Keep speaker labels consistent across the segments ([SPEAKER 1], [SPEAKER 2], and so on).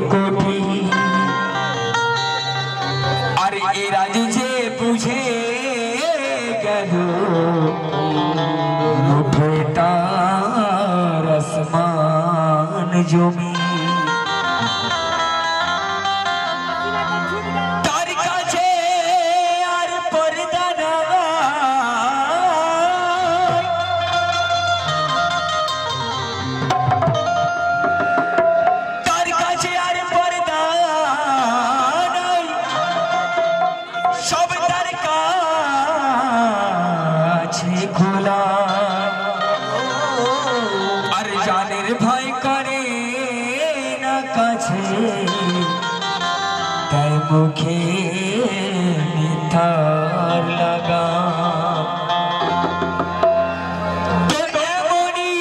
[SPEAKER 1] কোটি আর এ রাজ যে বুঝে গেল উঠে তার আসমান জমি তার কাছে আর পর্দা নাই তার কাছে আর পর্দা নাই সব তার কাছে খোলা আর জানের ভয় করে না কাছে তাই মুখে মিথ্যার লাগা তো এমনই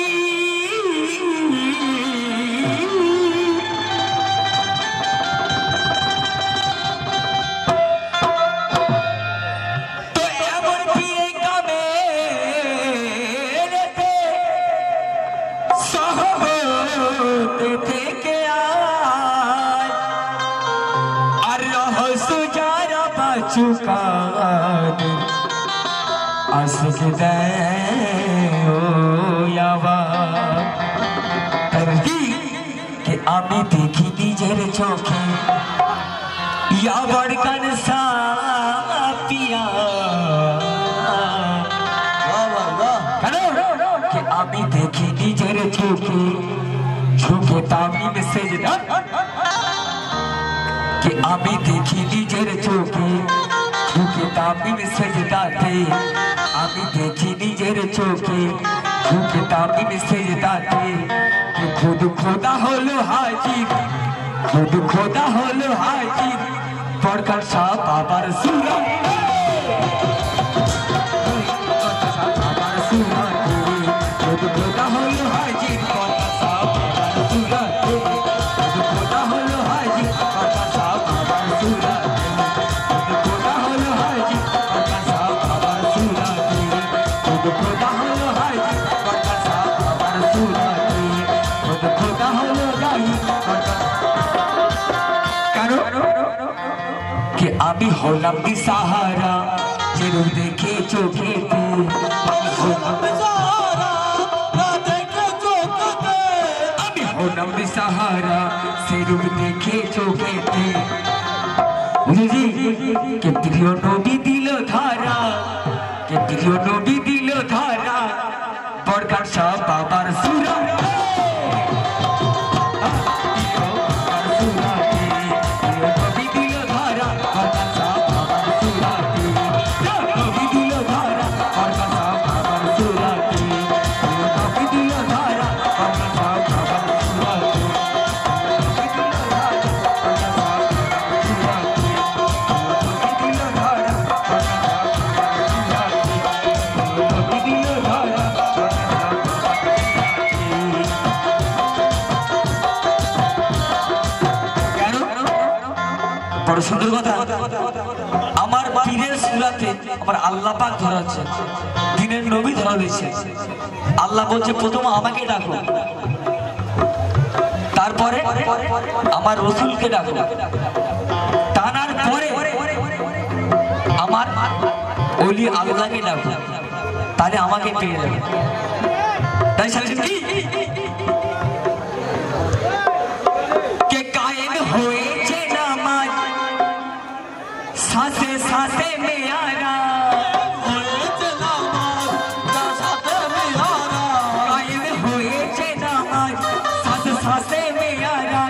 [SPEAKER 1] তো এমন পীরে কামেরেতে সহবতে থেকে আর রহস্য যারা বাচুকাদ আশিক দেয় ও আওয়াজ कि আমি দেখি নিজের চোখে ইয়াবার কান সাপিয়া कि আমি দেখি নিজের চোখে ঝুঁকে তামিম সেজদা कि আমি দেখি নিজের চোখে ঝুঁকে তামিম সেজদাতে আমি দেখি নিজের চোখে ঝুঁকে তামিম সেজদাতে कि खुद खुदा হলো হাজির खुद खुदा হলো হাজির পরকার শাহ বাবার সুরা खुद खुदा হলো হাজির পরকার শাহ বাবার সুরা खुद खुदा হলো হাজির পরকার শাহ বাবার সুরা खुद खुदा হলো হাজির পরকার শাহ বাবার সুরা खुद खुदा হলো হাজির পরকার শাহ বাবার সুরা खुद खुदा হলো হাজির কারণ कि আমি হলাম দিশাহারা যে রূপ দেখে চোখেতে আমি হলাম सहारा से रूप देखे चोखेते के प्रिय नबी दिल धारा के प्रिय नबी दिल धारा बरकार शाह बाबार सुरा সুন্দর কথা আমার পীরের সুরাতে আমার আল্লাহ পাক ধরাচ্ছে দিনের নবী ধরা দিয়েছে আল্লাহ বলছে প্রথম আমাকে ডাকো তারপরে আমার রাসূলকে ডাকো টানার পরে আমার ওলি আল্লাহকে ডাকো তাহলে আমাকে পেয়ে যাবে তাই সাথে কি কে কায়েম হয়েছে নামাজ सासे सासे में आना कायम होए छे नमाज सासे सासे में आना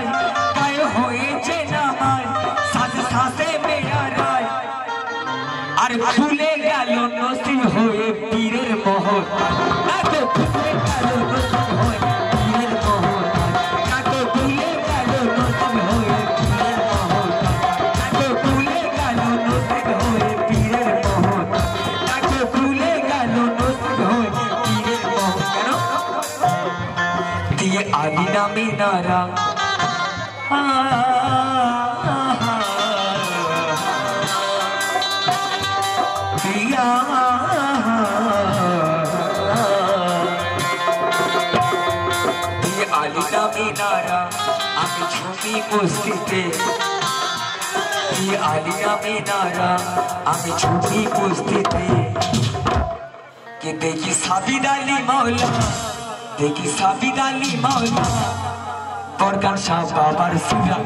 [SPEAKER 1] कायम होए छे नमाज सासे सासे में आना अरे खुले गেল নসিব হয়ে পীরের মহল না তো খুলে গেল নসিব হয়ে পীরের মহল না তো খুলে গেল নসিব হয়ে পীরের মহল না তো খুলে গেল নসিব হয়ে পীরের মহল না তো খুলে গেল নসিব হয়ে পীরের মহল কেন দিয়ে আলী নামে নারা आलिना मीनारा আমি ছবি বস্তিতে আলিয়া মিনারা আমি ছবি বস্তিতে কে দেখি সাবিদ আলী মাওলা দেখি সাবিদ আলী মাওলা বরকার শাহ বাবার সুরা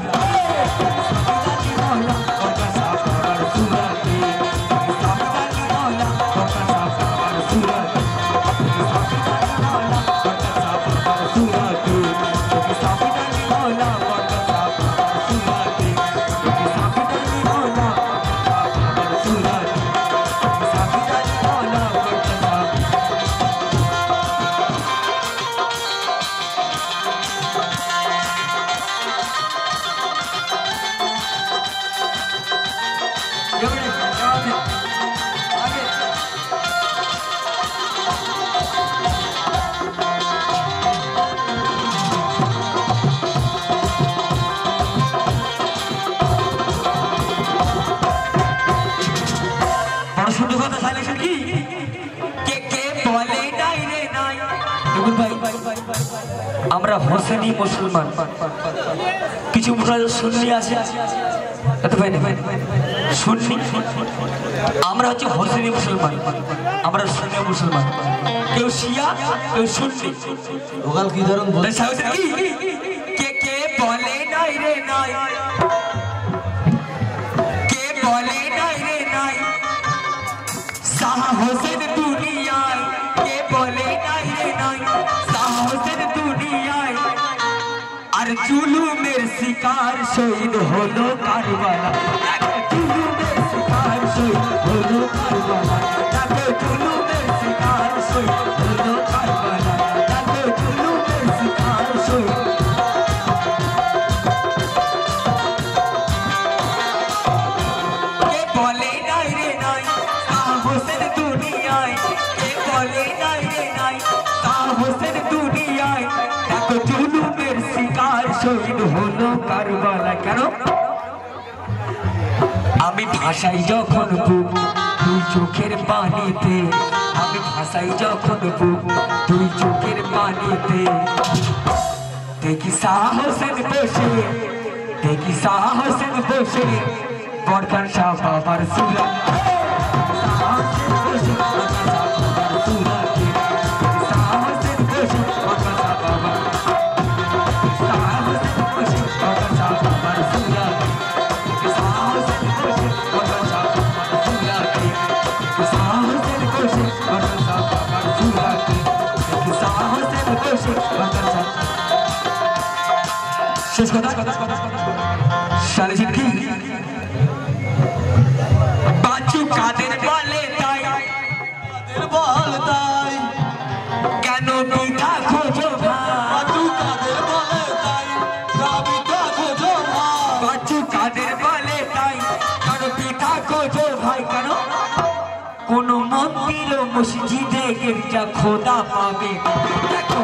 [SPEAKER 1] আমরা হোসেনি মুসলমান কিছু সুন্নি আছে সুন্নি আমরা হচ্ছে হোসেনি মুসলমান আমরা সুন্নি মুসলমান কেউ শিয়া কেউ সুন্নি
[SPEAKER 2] ওগাল কি ধরুন
[SPEAKER 1] কে কে বলে নাই রে নাই কে বলে নাই রে নাই শাহ হোসেন দুনিয়ায় কে বলে নাই রে নাই শাহ হোসেন দুনিয়ায় আর জুলুমের শিকার শহীদ হলো কারবালা জুলুমের শিকার শহীদ হলো কারবালা জুলুমের শিকার শহীদ হলো কারবালা জুলুমের শিকার শহীদ কে বলে নাই রে নাই শাহ হোসেন দুনিয়ায় কে বলে নাই রে নাই শাহ হোসেন দুনিয়ায় দেখো জুলুমের শিকার শহীদ হলো কারবালা কেন আমি ভাষাই যখন বুক দুই চোখের পানিতে আমি ভাষাই যখন বুক দুই চোখের পানিতে দেখি শাহ হোসেন বসে দেখি শাহ হোসেন বসে বরকার শাহ বাবার সুরা শেষ কথা বাচ্চু কাদের বলে তাই
[SPEAKER 2] বল তাই
[SPEAKER 1] কেন পিতা খোঁজো
[SPEAKER 2] বাচ্চু কাদের বলে তাই পিতা খোঁজো
[SPEAKER 1] বাচ্চু কাদের বলে তাই কেন পিতা খোঁজো ভাই কেন কোন মন্দির ও মসজিদে গির্জা খোদা পাবে দেখো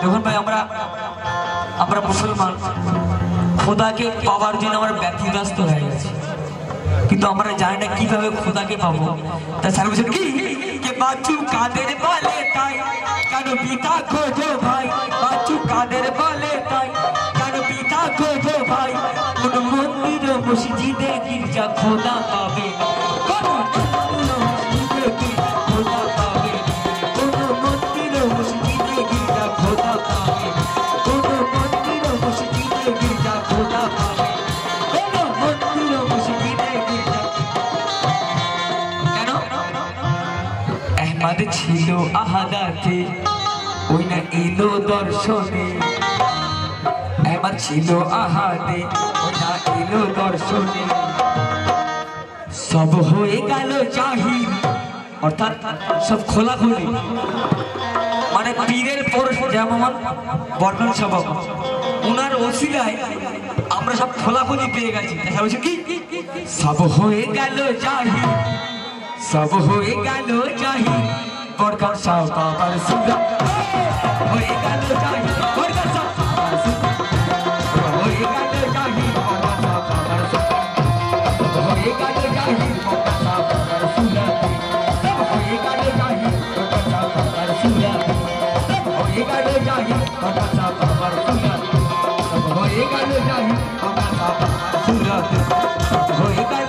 [SPEAKER 1] দেখুন ভাই আমরা মুসলমান খোদাকে পাওয়ার জন্য আমরা ব্যতিব্যস্ত হয়ে গেছি কিন্তু আমরা জানি না কিভাবে খোদাকে পাবো তা স্যার বলছেন কি কে বাচ্চু কাদের বলে তাই কেন পিতা খোঁজো ভাই বাচ্চু কাদের বলে তাই কেন পিতা খোঁজো ভাই কোন মন্দির ও মসজিদে গির্জা খোদা পাবে কোন মন্দির ও মসজিদে গির্জা খোদা পাবে কোন মন্দির ও মসজিদে গির্জা খোদা পাবে কোন মন্দির ও মসজিদে গির্জা খোদা পাবে কোন মন্দির ও মসজিদে গির্জা কেন আহমদ ছিল আহাদাতে ওই না এলো দর্শনে আহমদ ছিল আহাদে ওই না এলো দর্শনে সব হয়ে গেল জাহির অর্থাৎ সব খোলাখুলি মানে পীরের পর যেমন বর্ণন সভা উনার ওসিলায় আমরা সব খোলাখুলি পেয়ে গেছি কি সব হয়ে গেল জাহির সব হয়ে গেল জাহির বরকার শাহ বাবার সুরা হয়ে গেল জাহির বরকার শাহ বাবার সুরা হয়ে গেল জাহির বরকার শাহ বাবার সুরা হয়ে গেল